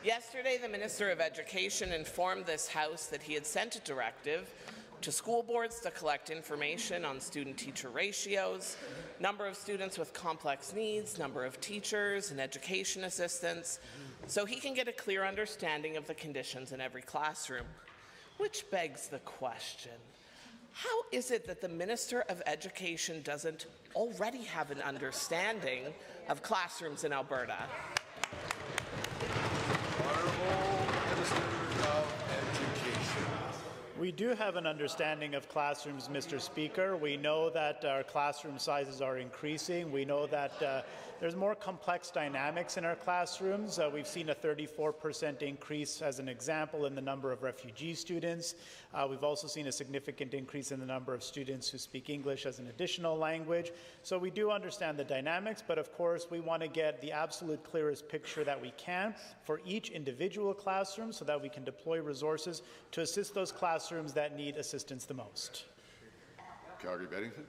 Yesterday, the Minister of Education informed this House that he had sent a directive to school boards to collect information on student-teacher ratios, number of students with complex needs, number of teachers and education assistants, so he can get a clear understanding of the conditions in every classroom. Which begs the question, how is it that the Minister of Education doesn't already have an understanding of classrooms in Alberta? We do have an understanding of classrooms, Mr. Speaker. We know that our classroom sizes are increasing. We know that there's more complex dynamics in our classrooms. We've seen a 34% increase, as an example, in the number of refugee students. We've also seen a significant increase in the number of students who speak English as an additional language. So we do understand the dynamics, but of course we want to get the absolute clearest picture that we can for each individual classroom so that we can deploy resources to assist those classrooms that need assistance the most. Calgary Beddington.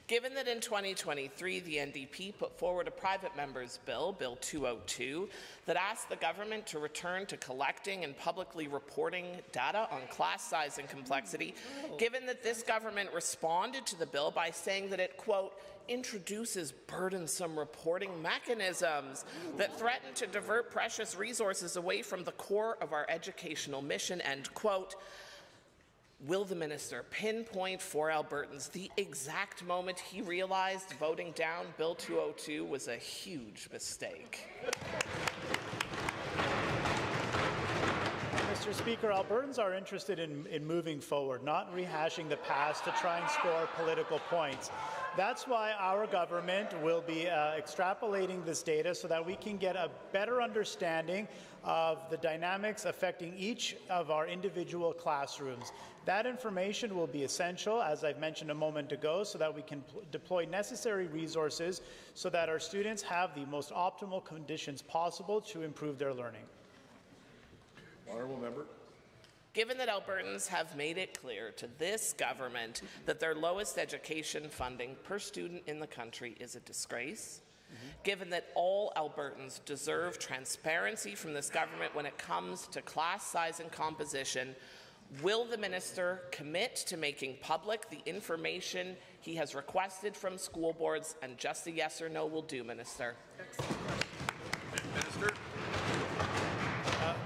Given that in 2023 the NDP put forward a private member's bill, Bill 202, that asked the government to return to collecting and publicly reporting data on class size and complexity, given that this government responded to the bill by saying that it, quote, introduces burdensome reporting mechanisms that threaten to divert precious resources away from the core of our educational mission, end quote, will the minister pinpoint for Albertans the exact moment he realized voting down Bill 202 was a huge mistake? Mr. Speaker, Albertans are interested in moving forward, not rehashing the past to try and score political points. That's why our government will be extrapolating this data so that we can get a better understanding of the dynamics affecting each of our individual classrooms. That information will be essential, as I've mentioned a moment ago, so that we can deploy necessary resources so that our students have the most optimal conditions possible to improve their learning. Honourable member. Given that Albertans have made it clear to this government that their lowest education funding per student in the country is a disgrace, given that all Albertans deserve transparency from this government when it comes to class size and composition, will the minister commit to making public the information he has requested from school boards? And just a yes or no will do, Minister. Minister.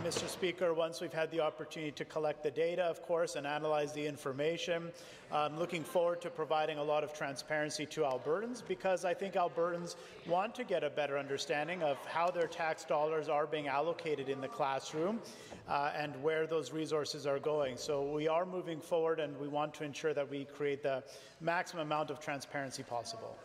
Mr. Speaker, once we've had the opportunity to collect the data, of course, and analyze the information, I'm looking forward to providing a lot of transparency to Albertans, because I think Albertans want to get a better understanding of how their tax dollars are being allocated in the classroom and where those resources are going. So we are moving forward, and we want to ensure that we create the maximum amount of transparency possible.